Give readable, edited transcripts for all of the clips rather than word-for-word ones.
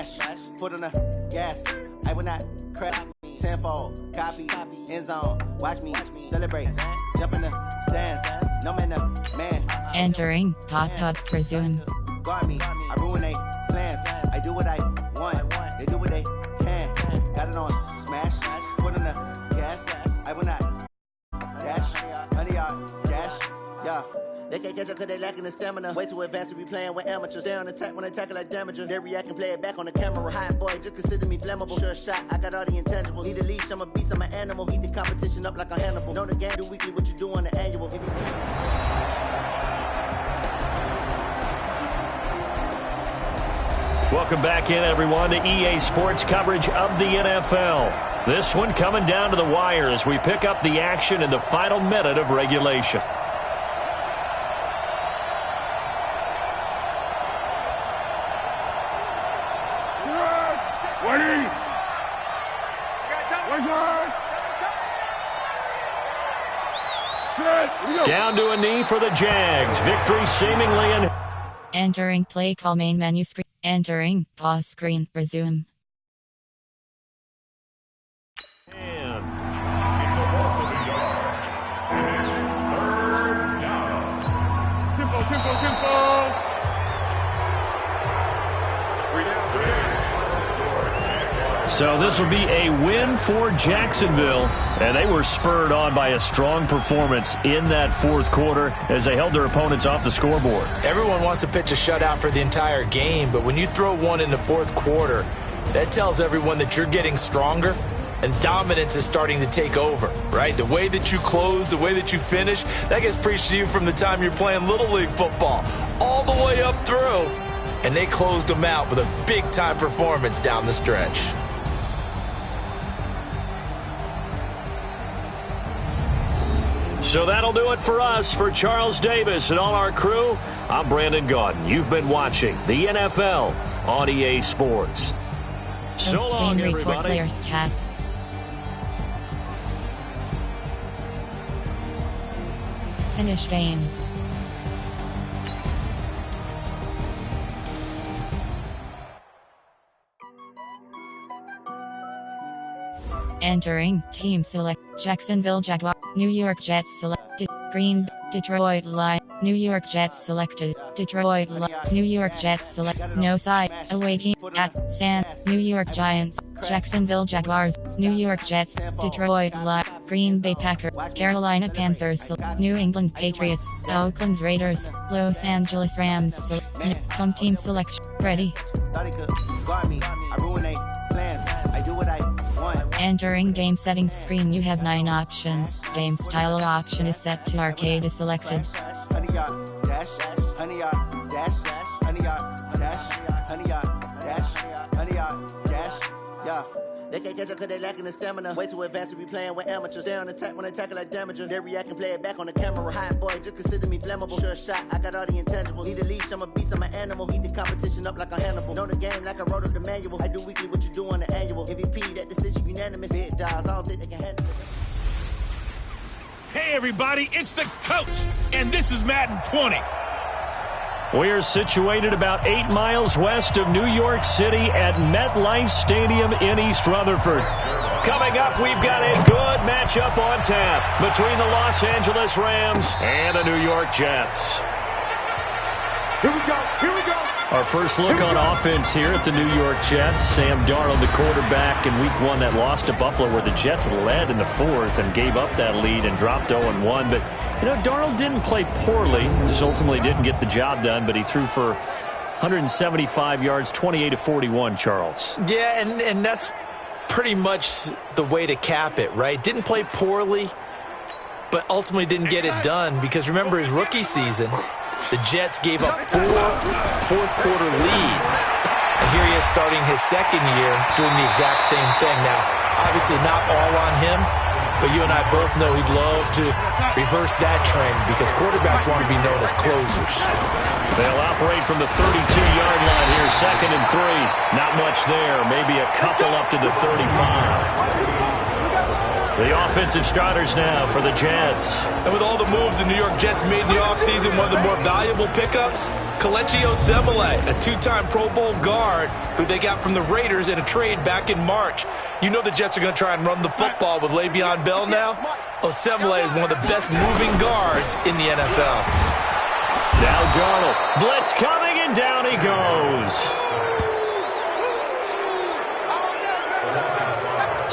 smash, foot on the gas. I will not crap. Tenfold, copy, end zone. Watch me celebrate. Jump in the stands. No man, man. Entering pop-up resume. Guard me. I ruin they plans. I do what I want. They do what they can. Got it on smash. Foot on the gas. I will not dash. 100-yard dash. Yeah. They can't catch up cause they lacking the stamina. Way too advanced to be playing with amateurs. Stay on attack when they tackle like damager. They react and play it back on the camera. Hot boy, just consider me flammable. Sure shot, I got all the intangibles. Need a leash, I'm a beast, I'm an animal. Heat the competition up like a Hannibal. Know the game, do weekly what you do on the annual. Welcome back in, everyone, to EA Sports coverage of the NFL. This one coming down to the wire as we pick up the action in the final minute of regulation. Down to a knee for the Jags. Victory seemingly in. Entering play call main menu screen. Entering pause screen. Resume. And it's a loss of a yard. And it's 3rd down. Tempo. 3 down. So this will be a win for Jacksonville, and they were spurred on by a strong performance in that fourth quarter as they held their opponents off the scoreboard. Everyone wants to pitch a shutout for the entire game, but when you throw one in the fourth quarter, that tells everyone that you're getting stronger and dominance is starting to take over, right? The way that you close, the way that you finish, that gets preached to you from the time you're playing Little League football all the way up through, and they closed them out with a big-time performance down the stretch. So that'll do it for us. For Charles Davis and all our crew, I'm Brandon Gaudin. You've been watching the NFL on EA Sports. So long, Post-game report everybody. players' stats. Finish game. Entering team select. Jacksonville Jaguars. New York Jets selected. Green Detroit Lions. New York Jets selected. Detroit New York Jets select. No side. Away game at San. New York Giants. Jacksonville Jaguars. New York Jets. Detroit Lions. Green Bay Packers. Carolina Panthers. New England Patriots. Oakland Raiders. Los Angeles Rams. Home team selection. Ready. Entering game settings screen, you have 9 options. Game style option is set to arcade is selected. They can't catch up cause they lacking the stamina. Way too advanced to be playing with amateurs. Stay on attack when they tackle like damager. They react and play it back on the camera. Hot boy, just consider me flammable. Sure shot, I got all the intangibles. Need a leash, I'm a beast, I'm an animal. Heat the competition up like a Hannibal. Know the game like I wrote up the manual. I do weekly what you do on the annual. MVP, that decision unanimous. Big dogs, I don't think they can handle it. Hey everybody, it's the coach, and this is Madden 20. We are situated about 8 miles west of New York City at MetLife Stadium in East Rutherford. Coming up, we've got a good matchup on tap between the Los Angeles Rams and the New York Jets. Here we go. Our first look on offense here at the New York Jets. Sam Darnold, the quarterback in Week 1 that lost to Buffalo, where the Jets led in the fourth and gave up that lead and dropped 0-1. But, Darnold didn't play poorly. Just ultimately didn't get the job done, but he threw for 175 yards, 28-41, Charles. Yeah, and that's pretty much the way to cap it, right? Didn't play poorly, but ultimately didn't get it done because remember his rookie season, the Jets gave up 4 fourth-quarter leads. And here he is starting his second year doing the exact same thing. Now, obviously not all on him, but you and I both know he'd love to reverse that trend because quarterbacks want to be known as closers. They'll operate from the 32-yard line here, 2nd and 3. Not much there, maybe a couple up to the 35. The offensive starters now for the Jets. And with all the moves the New York Jets made in the offseason, one of the more valuable pickups, Kelechi Osemele, a two-time Pro Bowl guard who they got from the Raiders in a trade back in March. You know the Jets are going to try and run the football with Le'Veon Bell now. Osemele is one of the best moving guards in the NFL. Now Darnold. Blitz coming, and down he goes.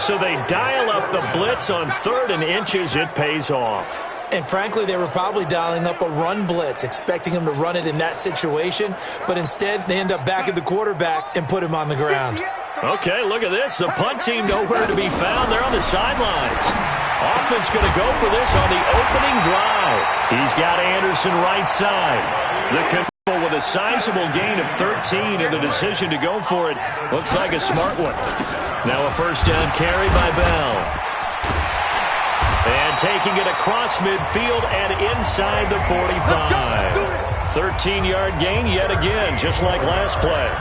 So they dial up the blitz on 3rd and inches. It pays off. And frankly, they were probably dialing up a run blitz, expecting him to run it in that situation. But instead, they end up backing the quarterback and put him on the ground. Okay, look at this. The punt team nowhere to be found. They're on the sidelines. Offense going to go for this on the opening drive. He's got Anderson right side. The control with a sizable gain of 13, and the decision to go for it looks like a smart one. Now a first down carry by Bell. And taking it across midfield and inside the 45. 13-yard gain yet again, just like last play.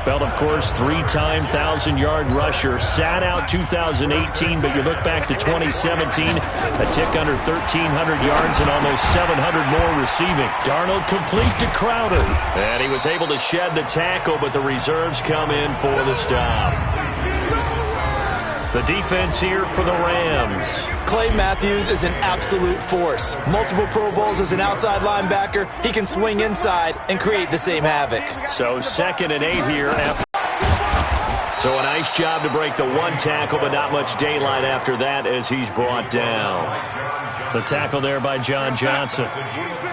Bell, of course, 3-time 1,000-yard rusher. Sat out 2018, but you look back to 2017, a tick under 1,300 yards and almost 700 more receiving. Darnold complete to Crowder. And he was able to shed the tackle, but the reserves come in for the stop. The defense here for the Rams. Clay Matthews is an absolute force. Multiple Pro Bowls as an outside linebacker. He can swing inside and create the same havoc. So 2nd and 8 here. So a nice job to break the one tackle, but not much daylight after that as he's brought down. The tackle there by John Johnson.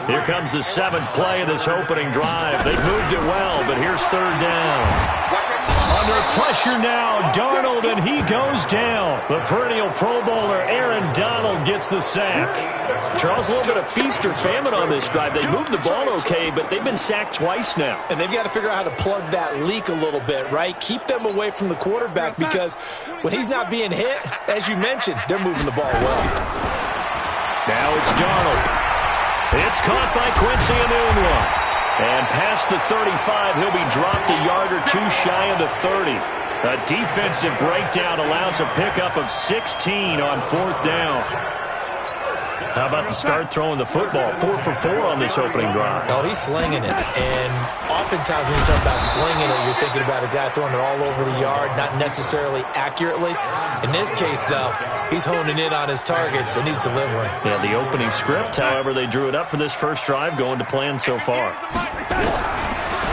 Here comes the 7th play of this opening drive. They've moved it well, but here's 3rd down. Under pressure now, Darnold, and he goes down. The perennial Pro Bowler Aaron Donald gets the sack. Charles, a little bit of feast or famine on this drive. They moved the ball okay, but they've been sacked twice now. And they've got to figure out how to plug that leak a little bit, right? Keep them away from the quarterback, because when he's not being hit, as you mentioned, they're moving the ball well. Now it's Darnold. It's caught by Quincy Enunwa. And past the 35, he'll be dropped a yard or two shy of the 30. A defensive breakdown allows a pickup of 16 on 4th down. How about the start throwing the football? 4 for 4 on this opening drive. Oh, he's slinging it. And oftentimes when you talk about slinging it, you're thinking about a guy throwing it all over the yard, not necessarily accurately. In this case, though, he's honing in on his targets, and he's delivering. Yeah, the opening script, however, they drew it up for this first drive, going to plan so far.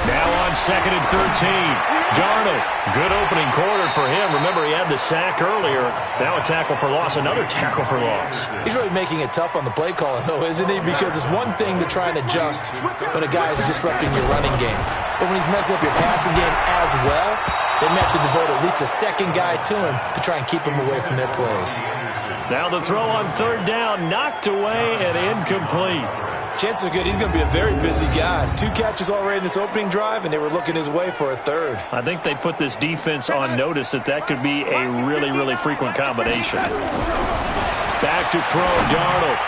Now on 2nd and 13. Darnold, good opening quarter for him. Remember, he had the sack earlier. Now a tackle for loss, another tackle for loss. He's really making it tough on the play calling, though, isn't he? Because it's one thing to try and adjust when a guy is disrupting your running game. But when he's messing up your passing game as well, they may have to devote at least a second guy to him to try and keep him away from their plays. Now the throw on 3rd down, knocked away and incomplete. Chances are good he's going to be a very busy guy. 2 catches already in this opening drive, and they were looking his way for a 3rd. I think they put this defense on notice that could be a really, really frequent combination. Back to throw, Darnold.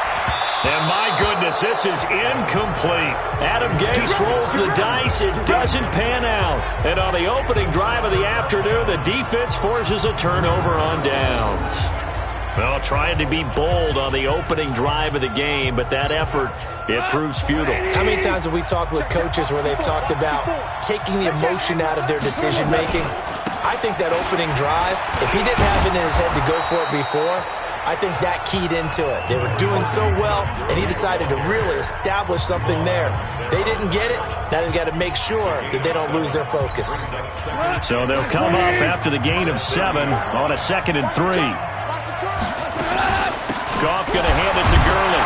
And my goodness, this is incomplete. Adam Gase rolls the dice. It doesn't pan out. And on the opening drive of the afternoon, the defense forces a turnover on downs. Well, trying to be bold on the opening drive of the game, but that effort, it proves futile. How many times have we talked with coaches where they've talked about taking the emotion out of their decision-making? I think that opening drive, if he didn't have it in his head to go for it before, I think that keyed into it. They were doing so well, and he decided to really establish something there. They didn't get it. Now they've got to make sure that they don't lose their focus. So they'll come up after the gain of 7 on a 2nd and 3. Goff going to hand it to Gurley.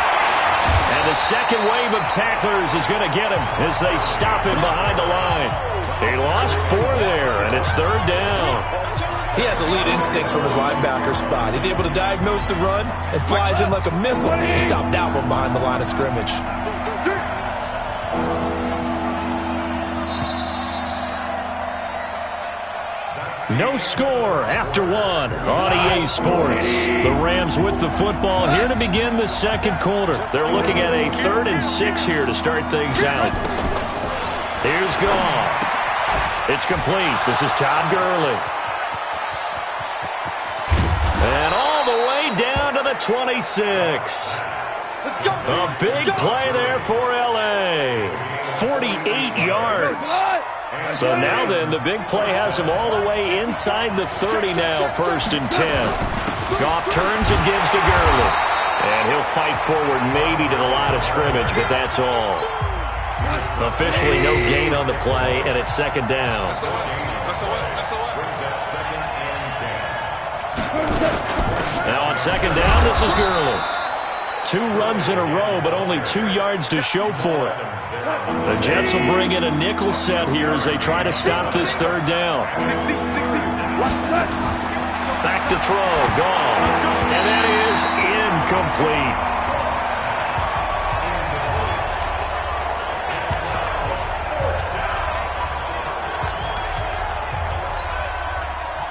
And the second wave of tacklers is going to get him as they stop him behind the line. He lost 4 there, and it's 3rd down. He has elite instincts from his linebacker spot. He's able to diagnose the run and flies in like a missile to stop that one behind the line of scrimmage. No score after 1 on EA Sports. The Rams with the football here to begin the 2nd quarter. They're looking at a 3rd and 6 here to start things out. Here's Goff. It's complete. This is Todd Gurley. And all the way down to the 26. A big play there for L.A. 48 yards. So now then, the big play has him all the way inside the 30 now, 1st and 10. Goff turns and gives to Gurley. And he'll fight forward maybe to the line of scrimmage, but that's all. Officially no gain on the play, and it's 2nd down. Now on 2nd down, this is Gurley. 2 runs in a row, but only 2 yards to show for it. The Jets will bring in a nickel set here as they try to stop this 3rd down. Back to throw, gone. And that is incomplete.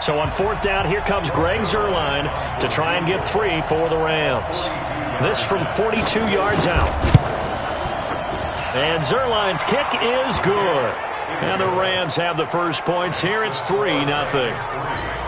So on 4th down, here comes Greg Zuerlein to try and get 3 for the Rams. This from 42 yards out. And Zuerlein's kick is good. And the Rams have the first points here. It's 3-0.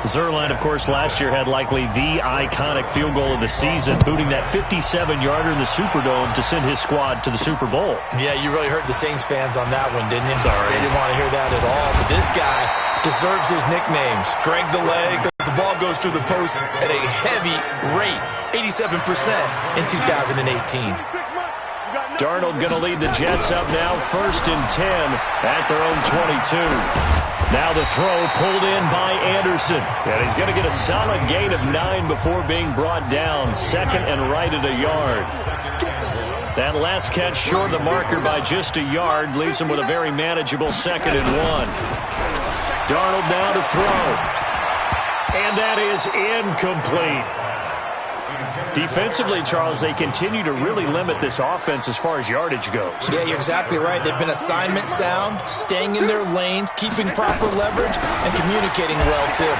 Zuerlein, of course, last year had likely the iconic field goal of the season, booting that 57-yarder in the Superdome to send his squad to the Super Bowl. Yeah, you really hurt the Saints fans on that one, didn't you? Sorry. They didn't want to hear that at all. But this guy deserves his nicknames. Greg the Leg, because the ball goes through the post at a heavy rate, 87% in 2018. Darnold going to lead the Jets up now, 1st and 10 at their own 22. Now the throw pulled in by Anderson. And he's going to get a solid gain of 9 before being brought down. 2nd and right at a yard. That last catch short of the marker by just a yard leaves him with a very manageable 2nd and 1. Darnold now to throw. And that is incomplete. Defensively, Charles, they continue to really limit this offense as far as yardage goes. Yeah, you're exactly right. They've been assignment sound, staying in their lanes, keeping proper leverage, and communicating well, too.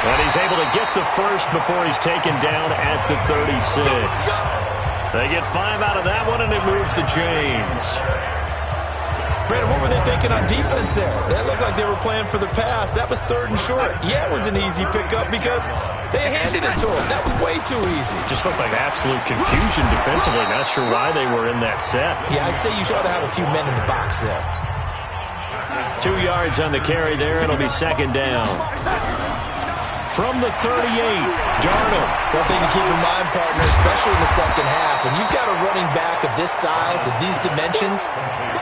And he's able to get the first before he's taken down at the 36. They get 5 out of that one, and it moves the chains. Brandon, what were they thinking on defense there? That looked like they were playing for the pass. That was 3rd and short. Yeah, it was an easy pickup because they handed it to him. That was way too easy. Just looked like absolute confusion defensively. Not sure why they were in that set. Yeah, I'd say you ought to have a few men in the box there. 2 yards on the carry there. It'll be 2nd down. From the 38, Darnold. One thing to keep in mind, partner, especially in the 2nd half, when you've got a running back of this size, of these dimensions,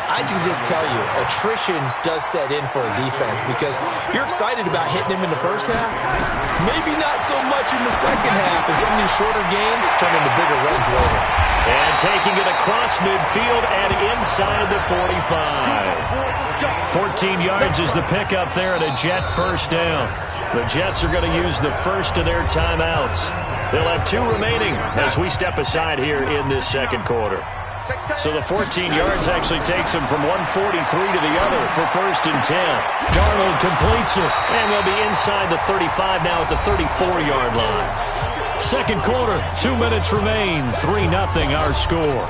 I can just tell you, attrition does set in for a defense because you're excited about hitting him in the 1st half. Maybe not so much in the 2nd half, and some of these shorter gains turn into bigger runs later. And taking it across midfield and inside the 45. 14 yards is the pickup there, and a Jet 1st down. The Jets are going to use the first of their timeouts. They'll have 2 remaining as we step aside here in this 2nd quarter. So the 14 yards actually takes them from 143 to the other for 1st and 10. Darnold completes it, and they'll be inside the 35 now at the 34-yard line. 2nd quarter, 2 minutes remain, 3-0 our score.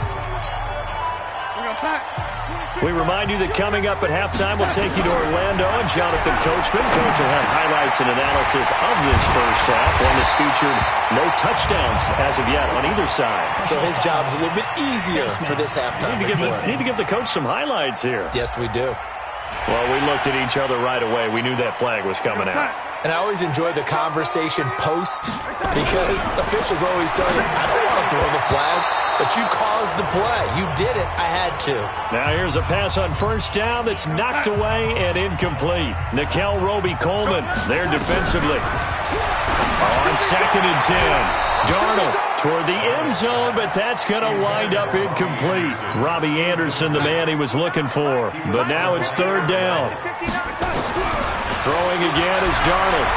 We remind you that coming up at halftime, we'll take you to Orlando and Jonathan Coachman. Coach will have highlights and analysis of this 1st half, one that's featured no touchdowns as of yet on either side. So his job's a little bit easier for this halftime. Need to give the coach some highlights here. Yes, we do. Well, we looked at each other right away. We knew that flag was coming out. And I always enjoy the conversation post because officials always tell you, I don't want to throw the flag. But you caused the play. You did it. I had to. Now here's a pass on 1st down that's knocked away and incomplete. Nickel Roby-Coleman there defensively. On 2nd and 10. Darnold toward the end zone, but that's going to wind up incomplete. Robbie Anderson, the man he was looking for. But now it's 3rd down. Throwing again is Darnold.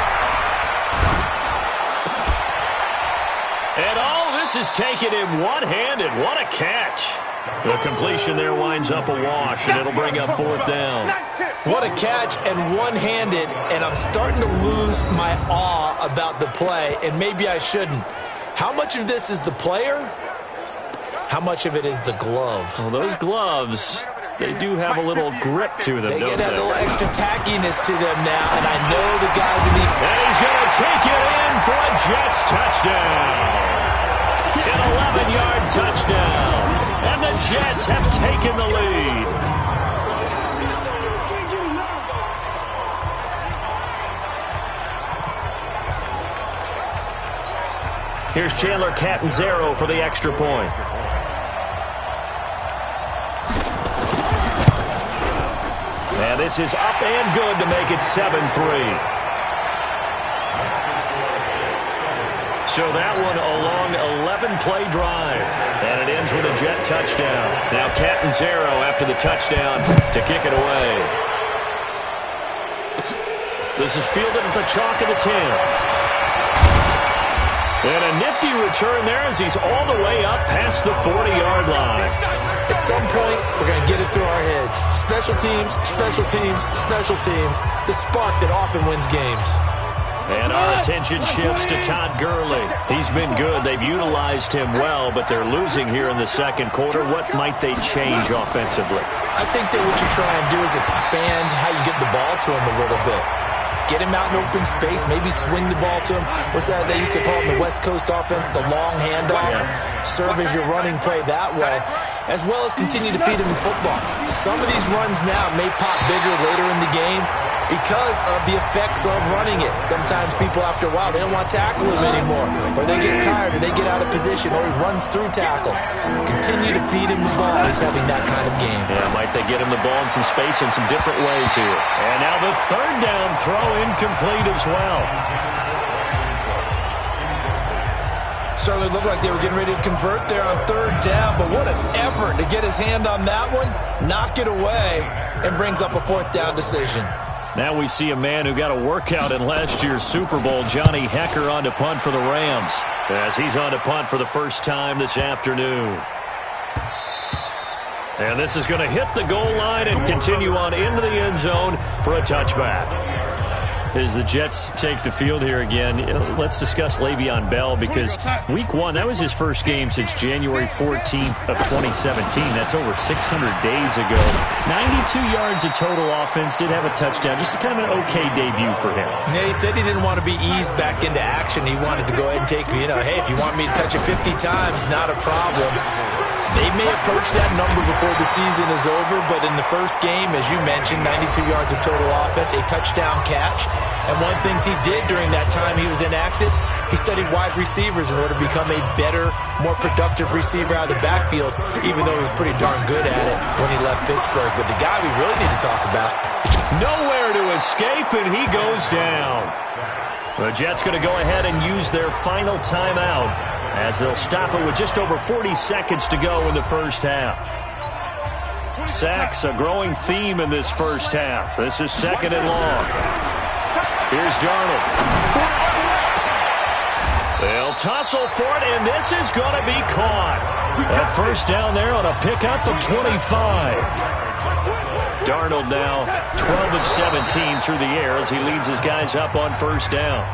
And all this is taken in one-handed. What a catch. The completion there winds up a wash, and it'll bring up 4th down. What a catch and one-handed, and I'm starting to lose my awe about the play, and maybe I shouldn't. How much of this is the player? How much of it is the glove? Well, those gloves, they do have a little grip to them, they don't get that they? little extra tackiness to them now, and I know the guys in the... And he's going to take it in for a Jets touchdown. An 11-yard touchdown. And the Jets have taken the lead. Here's Chandler Catanzaro for the extra point. And this is up and good to make it 7-3. So that one a long 11-play drive. And it ends with a Jet touchdown. Now Catanzaro after the touchdown to kick it away. This is fielded at the chalk of the 10. And a nifty return there as he's all the way up past the 40-yard line. At some point, we're going to get it through our heads. Special teams, special teams, special teams. The spark that often wins games. And our attention shifts to Todd Gurley. He's been good. They've utilized him well, but they're losing here in the second quarter. What might they change offensively? I think that what you try and do is expand how you get the ball to him a little bit. Get him out in open space, maybe swing the ball to him. What's that they used to call in the West Coast offense, the long handoff? Yeah. Serve as your running play that way, as well as continue to feed him the football. Some of these runs now may pop bigger later in the game because of the effects of running it. Sometimes people, after a while, they don't want to tackle him anymore, or they get tired, or they get out of position, or he runs through tackles. Continue to feed him the ball. He's having that kind of game. Yeah, might they get him the ball in some space in some different ways here. And now the third down throw incomplete as well. Certainly looked like they were getting ready to convert there on third down, but what an effort to get his hand on that one, knock it away, and brings up a fourth down decision. Now we see a man who got a workout in last year's Super Bowl, Johnny Hecker, on to punt for the Rams, as he's on to punt for the first time this afternoon. And this is going to hit the goal line and continue on into the end zone for a touchback. As the Jets take the field here again, let's discuss Le'Veon Bell, because week one, that was his first game since January 14th of 2017. That's over 600 days ago. 92 yards of total offense, did have a touchdown. Just kind of an okay debut for him. Yeah, he said he didn't want to be eased back into action. He wanted to go ahead and take, hey, if you want me to touch it 50 times, not a problem. They may approach that number before the season is over, but in the first game, as you mentioned, 92 yards of total offense, a touchdown catch. And one of the things he did during that time he was inactive, he studied wide receivers in order to become a better, more productive receiver out of the backfield, even though he was pretty darn good at it when he left Pittsburgh. But the guy we really need to talk about. Nowhere to escape, and he goes down. The Jets going to go ahead and use their final timeout, as they'll stop it with just over 40 seconds to go in the first half. Sacks, a growing theme in this first half. This is second and long. Here's Darnold. They'll tussle for it, and this is going to be caught. A first down there on a pickup of 25. Darnold now 12 of 17 through the air as he leads his guys up on first down.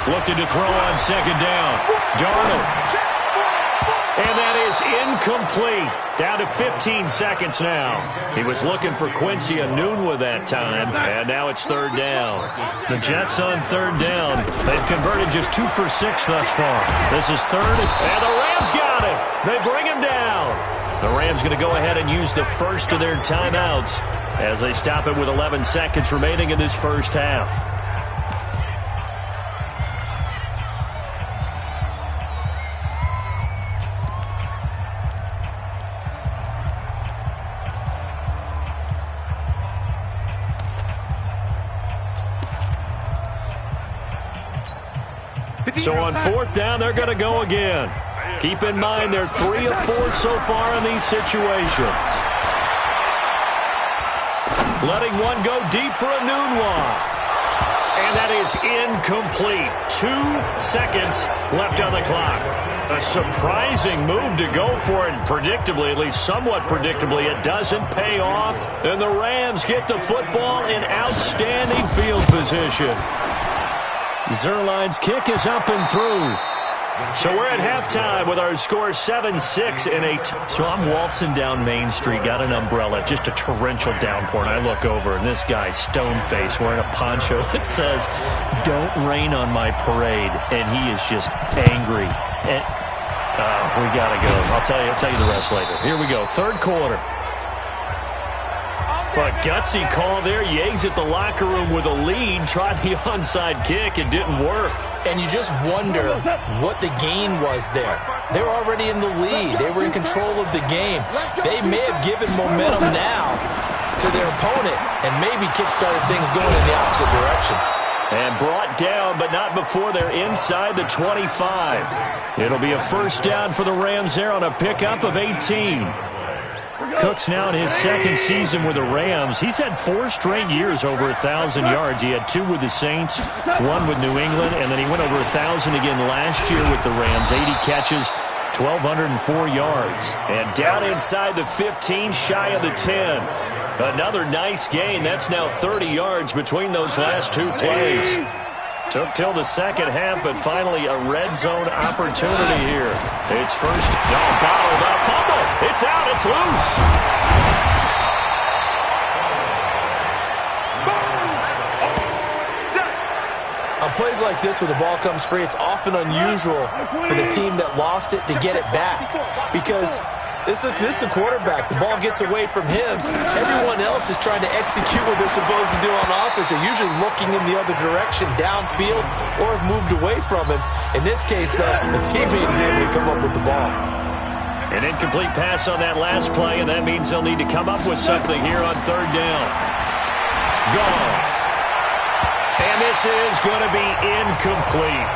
Looking to throw on second down. Darnold. And that is incomplete. Down to 15 seconds now. He was looking for Quincy Enunwa that time, and now it's third down. The Jets on third down. They've converted just 2 for 6 thus far. This is third, and the Rams got it. They bring him down. The Rams going to go ahead and use the first of their timeouts as they stop it with 11 seconds remaining in this first half. So on fourth down, they're going to go again. Keep in mind, they're 3 of 4 so far in these situations. Letting one go deep for Enunwa. And that is incomplete. 2 seconds left on the clock. A surprising move to go for it. Predictably, at least somewhat predictably, it doesn't pay off. And the Rams get the football in outstanding field position. Zerline's kick is up and through. So we're at halftime with our score 7-6 in a So I'm waltzing down Main Street, got an umbrella, just a torrential downpour, and I look over, and this guy's stone-faced wearing a poncho that says, "Don't rain on my parade," and he is just angry. And, we got to go. I'll tell you the rest later. Here we go, third quarter. But gutsy call there. Yates at the locker room with a lead. Tried the onside kick. It didn't work. And you just wonder what the gain was there. They were already in the lead. They were in control of the game. They may have given momentum now to their opponent and maybe kick-started things going in the opposite direction. And brought down, but not before they're inside the 25. It'll be a first down for the Rams there on a pickup of 18. Cook's now in his second season with the Rams. He's had 4 straight years over 1,000 yards. He had 2 with the Saints, 1 with New England, and then he went over 1,000 again last year with the Rams. 80 catches, 1,204 yards. And down inside the 15, shy of the 10. Another nice gain. That's now 30 yards between those last 2 plays. Took till the second half, but finally a red zone opportunity here. It's first. Bottled up. Fumble. It's out. It's loose. On plays like this where the ball comes free, it's often unusual for the team that lost it to get it back. Because this is the quarterback. The ball gets away from him. Everyone else is trying to execute what they're supposed to do on offense. They're usually looking in the other direction, downfield, or have moved away from him. In this case, though, the teammate is able to come up with the ball. An incomplete pass on that last play, and that means they'll need to come up with something here on third down. Goff. And this is going to be incomplete.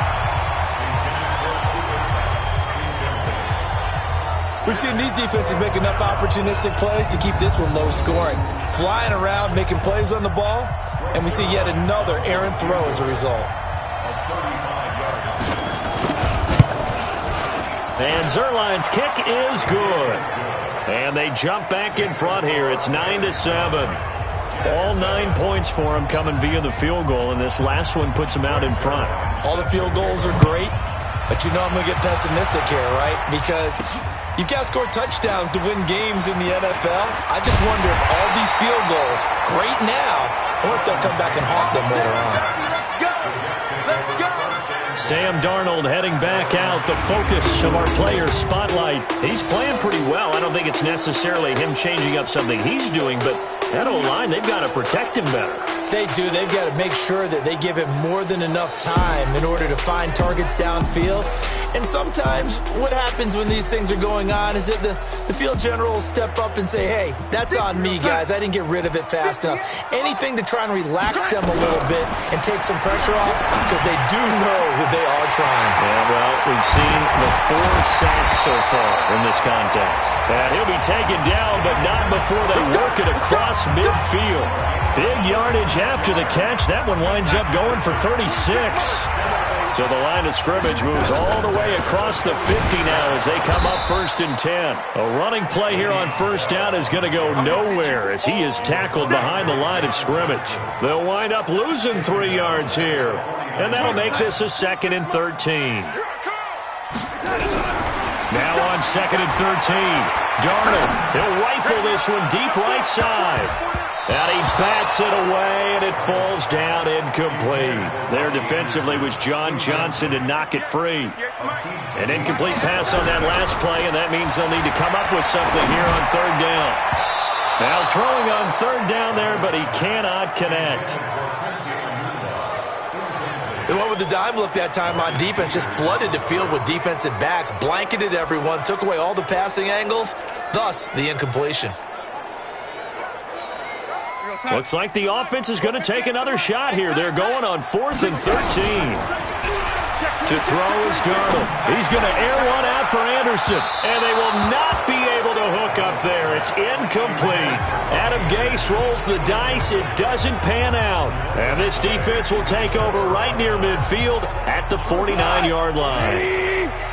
We've seen these defenses make enough opportunistic plays to keep this one low scoring. Flying around, making plays on the ball, and we see yet another errant throw as a result. And Zerline's kick is good. And they jump back in front here. It's 9-7. All 9 points for them coming via the field goal, and this last one puts them out in front. All the field goals are great, but you know I'm going to get pessimistic here, right? Because you've got to score touchdowns to win games in the NFL. I just wonder if all these field goals, great now, or if they'll come back and haunt them later on. Sam Darnold heading back out, the focus of our players' spotlight. He's playing pretty well. I don't think it's necessarily him changing up something he's doing, but that O-line, they've got to protect him better. They do. They've got to make sure that they give him more than enough time in order to find targets downfield. And sometimes what happens when these things are going on is that the field general will step up and say, hey, that's on me, guys. I didn't get rid of it fast enough. Anything to try and relax them a little bit and take some pressure off because they do know that they are trying. Yeah, well, we've seen the 4 sacks so far in this contest. And he'll be taken down, but not before they work it across midfield. Big yardage after the catch. That one winds up going for 36. So the line of scrimmage moves all the way across the 50 now as they come up 1st and 10. A running play here on first down is going to go nowhere as he is tackled behind the line of scrimmage. They'll wind up losing 3 yards here. And that'll make this a 2nd and 13. Now on 2nd and 13. Darnold, he'll rifle this one deep right side. And he bats it away, and it falls down incomplete. There defensively was John Johnson to knock it free. An incomplete pass on that last play, and that means they'll need to come up with something here on third down. Now throwing on third down there, but he cannot connect. They went with the dime look that time on defense, just flooded the field with defensive backs, blanketed everyone, took away all the passing angles, thus the incompletion. Looks like the offense is going to take another shot here. They're going on 4th and 13. To throw is Darnold. He's going to air one out for Anderson. And they will not be able to hook up there. It's incomplete. Adam Gase rolls the dice. It doesn't pan out. And this defense will take over right near midfield at the 49-yard line.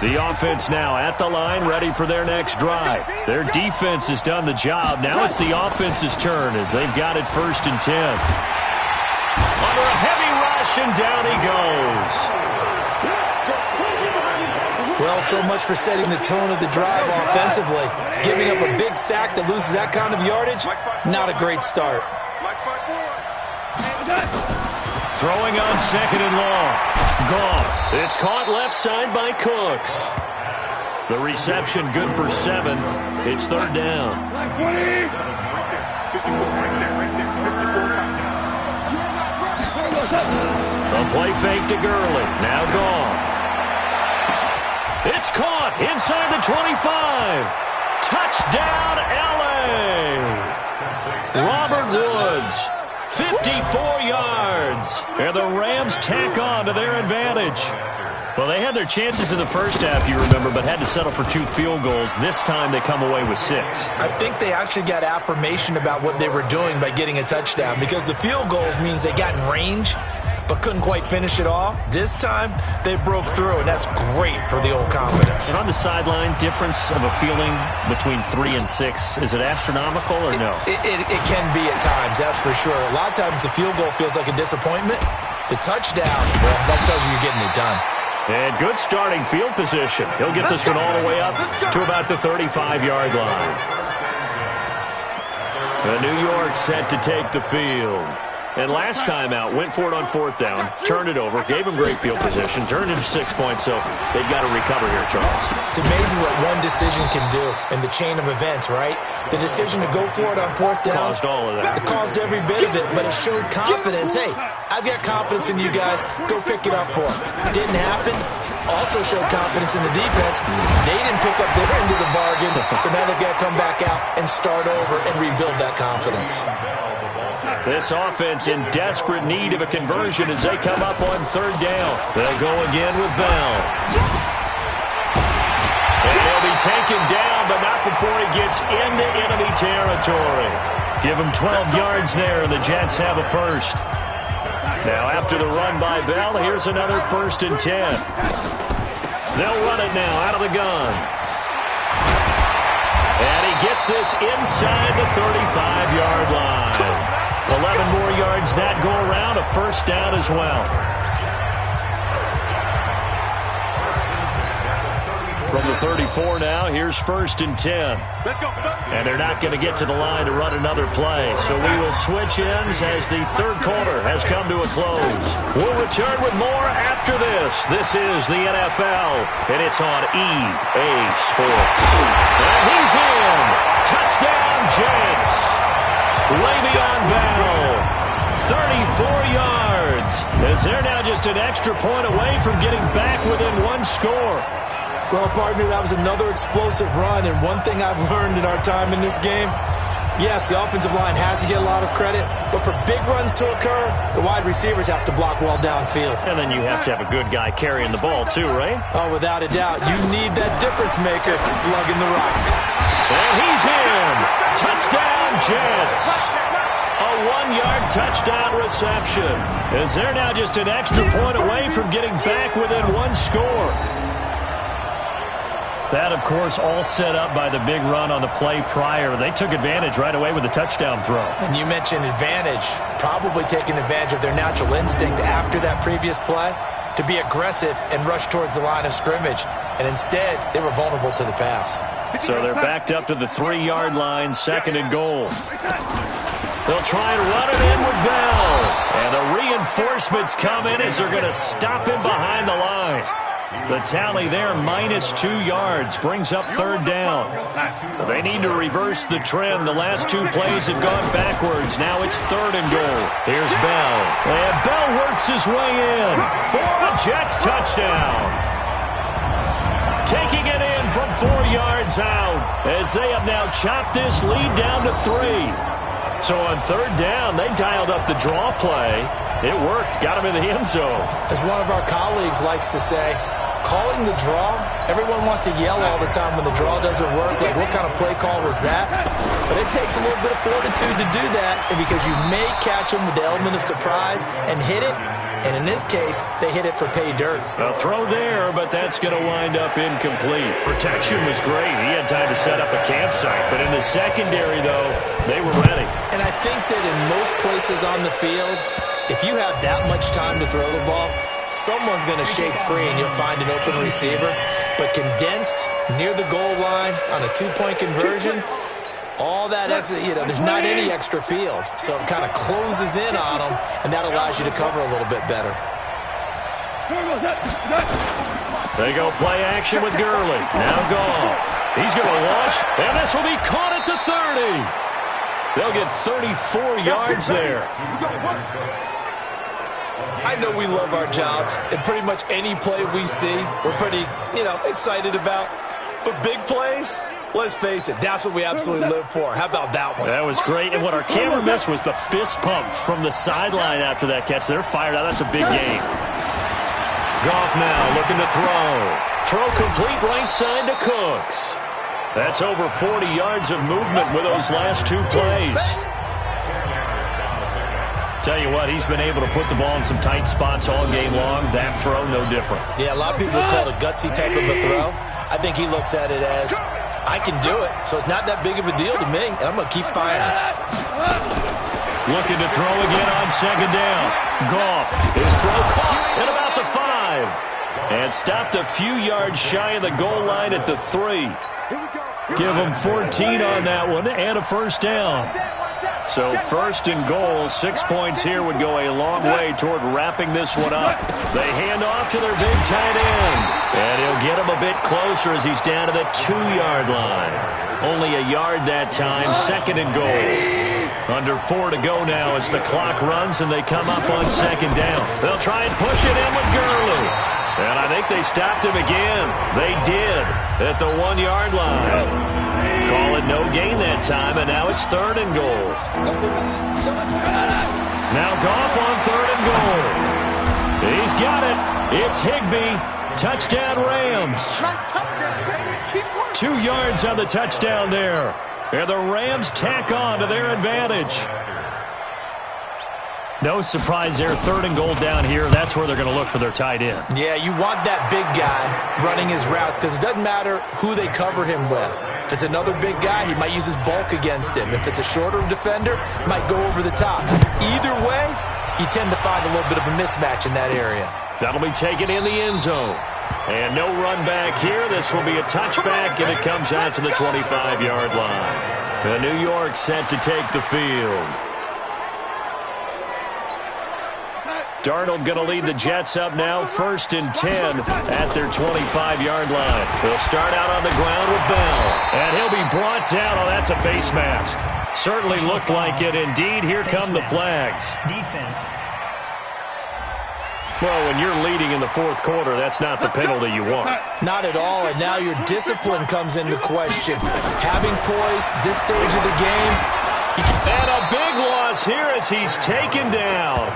The offense now at the line, ready for their next drive. Their defense has done the job. Now it's the offense's turn as they've got it 1st and 10. Under a heavy rush, and down he goes. Well, so much for setting the tone of the drive offensively. Giving up a big sack that loses that kind of yardage, not a great start. Throwing on 2nd and long. Goff. It's caught left side by Cooks. The reception good for 7. It's 3rd down. A play fake to Gurley. Now Goff. It's caught inside the 25. Touchdown, L.A. Robert Woods, 54 yards. And the Rams tack on to their advantage. Well, they had their chances in the first half, you remember, but had to settle for 2 field goals. This time they come away with 6. I think they actually got affirmation about what they were doing by getting a touchdown, because the field goals means they got in range but couldn't quite finish it off. This time, they broke through, and that's great for the old confidence. And on the sideline, difference of a feeling between 3 and 6, is it astronomical or no? It can be at times, that's for sure. A lot of times the field goal feels like a disappointment. The touchdown, well, that tells you you're getting it done. And good starting field position. He'll get this one all the way up to about the 35-yard line. New York set to take the field. And last time out, went for it on 4th down, turned it over, gave him great field position, turned it to 6 points, so they've got to recover here, Charles. It's amazing what one decision can do in the chain of events, right? The decision to go for it on 4th down. Caused all of that. It caused every bit of it, but it showed confidence. Hey, I've got confidence in you guys. Go pick it up for them. Didn't happen. Also showed confidence in the defense. They didn't pick up their end of the bargain, so now they've got to come back out and start over and rebuild that confidence. This offense in desperate need of a conversion as they come up on 3rd down. They'll go again with Bell. And he'll be taken down, but not before he gets into enemy territory. Give him 12 yards there, and the Jets have a first. Now after the run by Bell, here's another 1st and 10. They'll run it now out of the gun. And he gets this inside the 35-yard line. 11 more yards that go around, a 1st down as well. From the 34 now, here's 1st and 10. And they're not going to get to the line to run another play. So we will switch ends as the 3rd quarter has come to a close. We'll return with more after this. This is the NFL, and it's on EA Sports. And he's in. Touchdown, Jets. Le'Veon Bell, 34 yards, as they're now just an extra point away from getting back within 1 score. Well, partner, that was another explosive run, and one thing I've learned in our time in this game, yes, the offensive line has to get a lot of credit, but for big runs to occur, the wide receivers have to block well downfield. And then you have to have a good guy carrying the ball too, right? Oh, without a doubt. You need that difference maker lugging the rock. And he's in. Touchdown, Jets. A 1-yard touchdown reception, as they're now just an extra point away from getting back within 1 score. That, of course, all set up by the big run on the play prior. They took advantage right away with a touchdown throw. And you mentioned advantage, probably taking advantage of their natural instinct after that previous play to be aggressive and rush towards the line of scrimmage. And instead, they were vulnerable to the pass. So they're backed up to the 3-yard line, 2nd and goal. They'll try and run it in with Bell. And the reinforcements come in as they're going to stop him behind the line. The tally there, -2 yards, brings up 3rd down. They need to reverse the trend. The last 2 plays have gone backwards. Now it's 3rd and goal. Here's Bell. And Bell works his way in for a Jets touchdown. Taking it in from 4 yards out as they have now chopped this lead down to 3. So on 3rd down, they dialed up the draw play. It worked. Got him in the end zone. As one of our colleagues likes to say, calling the draw, everyone wants to yell all the time when the draw doesn't work. Like, what kind of play call was that? But it takes a little bit of fortitude to do that, and because you may catch them with the element of surprise and hit it. And in this case, they hit it for pay dirt. A throw there, but that's going to wind up incomplete. Protection was great. He had time to set up a campsite. But in the secondary, though, they were ready. And I think that in most places on the field, if you have that much time to throw the ball, someone's going to shake free and you'll find an open receiver. But condensed near the goal line on a 2-point conversion, all that extra, there's not any extra field. So it kind of closes in on them, and that allows you to cover a little bit better. They go play action with Gurley. Now Goff. He's going to launch, and this will be caught at the 30. They'll get 34 yards there. I know we love our jobs, and pretty much any play we see, we're pretty, excited about. But big plays, let's face it, that's what we absolutely live for. How about that one? That was great, and what our camera missed was the fist pump from the sideline after that catch. They're fired out. That's a big game. Goff now looking to throw. Throw complete right side to Cooks. That's over 40 yards of movement with those last 2 plays. Tell you what, he's been able to put the ball in some tight spots all game long. That throw, no different. Yeah, a lot of people would call it a gutsy type of a throw. I think he looks at it as, I can do it, so it's not that big of a deal to me, and I'm going to keep firing. Looking to throw again on second down. Goff, his throw caught at about the 5. And stopped a few yards shy of the goal line at the 3. Give him 14 on that one and a first down. So first and goal, 6 points here would go a long way toward wrapping this one up. They hand off to their big tight end. And he'll get him a bit closer as he's down to the 2-yard line. Only a yard that time, second and goal. Under 4 to go now as the clock runs and they come up on second down. They'll try and push it in with Gurley. And I think they stopped him again. They did at the 1-yard line. Call it no gain that time, and now it's third and goal. Now Goff on third and goal. He's got it. It's Higbee. Touchdown Rams. 2 yards on the touchdown there. And the Rams tack on to their advantage. No surprise there, third and goal down here. That's where they're going to look for their tight end. Yeah, you want that big guy running his routes because it doesn't matter who they cover him with. If it's another big guy, he might use his bulk against him. If it's a shorter defender, he might go over the top. Either way, you tend to find a little bit of a mismatch in that area. That'll be taken in the end zone. And no run back here. This will be a touchback, and it comes out to the 25-yard line. The New York set to take the field. Darnold going to lead the Jets up now, 1st and 10 at their 25-yard line. They'll start out on the ground with Bell, and he'll be brought down. Oh, that's a face mask. Certainly looked like it. Indeed, here come the flags. Defense. Well, when you're leading in the 4th quarter, that's not the penalty you want. Not at all, and now your discipline comes into question. Having poise this stage of the game. And a big loss here as he's taken down.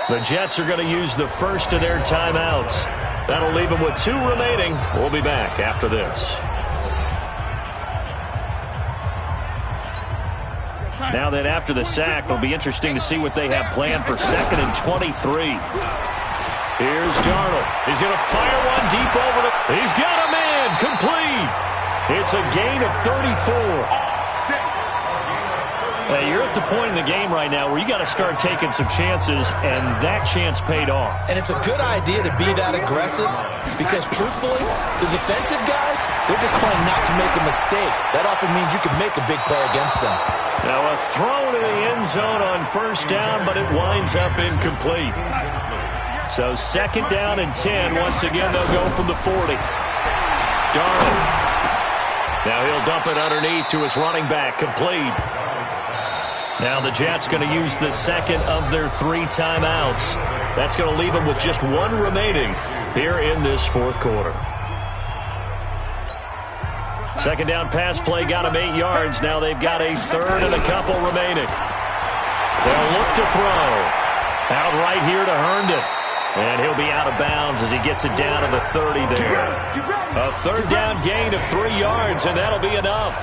The Jets are going to use the first of their timeouts. That'll leave them with 2 remaining. We'll be back after this. Now that after the sack, it'll be interesting to see what they have planned for 2nd and 23. Here's Darnold. He's going to fire one deep over to... He's got a man complete. It's a gain of 34. You're at the point in the game right now where you got to start taking some chances, and that chance paid off. And it's a good idea to be that aggressive because, truthfully, the defensive guys, they're just playing not to make a mistake. That often means you can make a big play against them. Now a throw to the end zone on 1st down, but it winds up incomplete. So 2nd down and 10. Once again, they'll go from the 40. Darnold. Now he'll dump it underneath to his running back, complete. Now the Jets going to use the 2nd of their 3 timeouts. That's going to leave them with just 1 remaining here in this 4th quarter. 2nd down pass play got him 8 yards. Now they've got a 3rd and a couple remaining. They'll look to throw. Out right here to Herndon. And he'll be out of bounds as he gets it down to the 30 there. A 3rd down gain of 3 yards, and that'll be enough.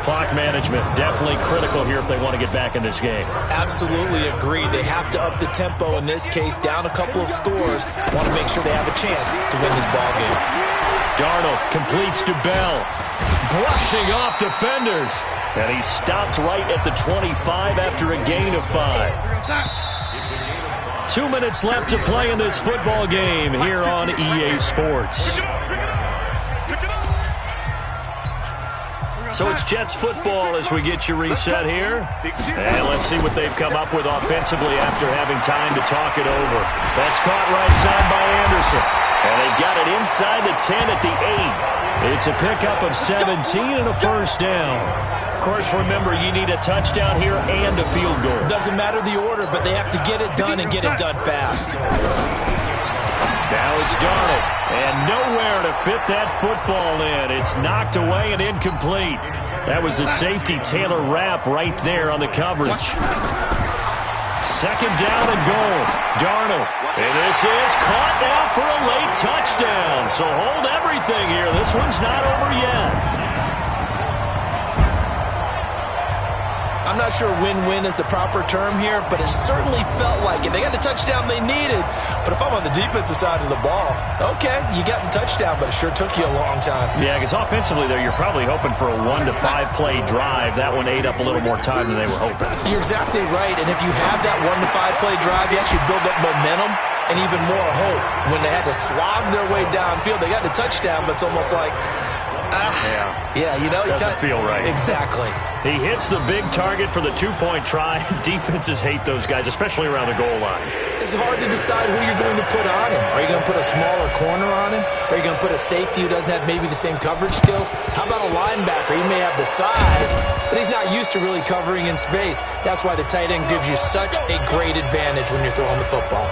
Clock management, definitely critical here if they want to get back in this game. Absolutely agree. They have to up the tempo in this case, down a couple of scores. Want to make sure they have a chance to win this ball game. Darnold completes to Bell, brushing off defenders. And he stopped right at the 25 after a gain of 5. 2 minutes left to play in this football game here on EA Sports. So it's Jets football as we get you reset here. And let's see what they've come up with offensively after having time to talk it over. That's caught right side by Anderson. And they've got it inside the 10 at the 8. It's a pickup of 17 and a first down. Of course, remember, you need a touchdown here and a field goal. Doesn't matter the order, but they have to get it done and get it done fast. Now it's Darnold, and nowhere to fit that football in. It's knocked away and incomplete. That was a safety Taylor Rapp right there on the coverage. Second down and goal. Darnold, and this is caught now for a late touchdown. So hold everything here. This one's not over yet. I'm not sure win-win is the proper term here, but it certainly felt like it. They got the touchdown they needed, but if I'm on the defensive side of the ball, okay, you got the touchdown, but it sure took you a long time. Yeah, because offensively there, you're probably hoping for a 1 to 5 play drive. That one ate up a little more time than they were hoping. You're exactly right, and if you have that 1 to 5 play drive, you actually build up momentum and even more hope. When they had to slog their way downfield, they got the touchdown, but it's almost like, yeah, you know, doesn't feel right. Exactly. He hits the big target for the 2-point try. Defenses hate those guys, especially around the goal line. It's hard to decide who you're going to put on him. Are you going to put a smaller corner on him? Are you going to put a safety who doesn't have maybe the same coverage skills? How about a linebacker? He may have the size, but he's not used to really covering in space. That's why the tight end gives you such a great advantage when you're throwing the football.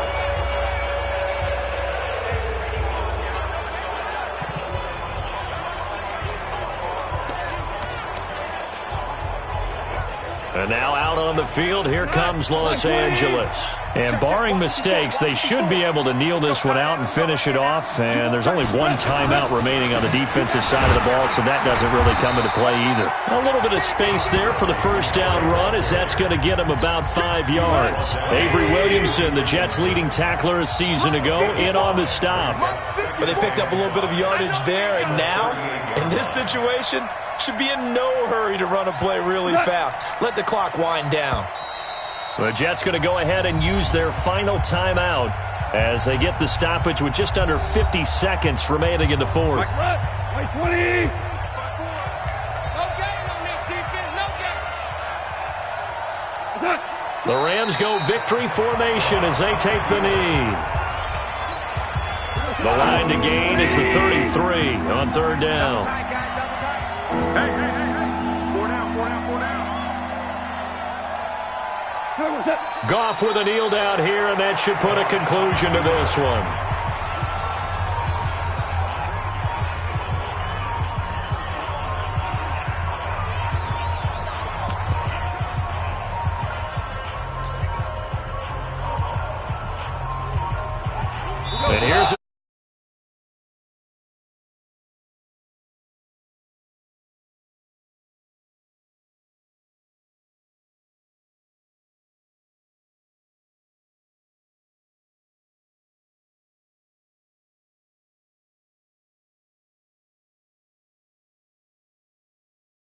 And now out on the field, here comes Los Angeles. And barring mistakes, they should be able to kneel this one out and finish it off. And there's only one timeout remaining on the defensive side of the ball, so that doesn't really come into play either. A little bit of space there for the first down run, as that's going to get them about 5 yards. Avery Williamson, the Jets' leading tackler a season ago, in on the stop. But they picked up a little bit of yardage there, and now, in this situation, should be in no hurry to run a play really fast. Let the clock wind down. The Jets going to go ahead and use their final timeout as they get the stoppage with just under 50 seconds remaining in the fourth. Right 20. The Rams go victory formation as they take the knee. The line to gain is the 33 on third down. Hey. 4 down. Goff with a kneel down here, and that should put a conclusion to this one.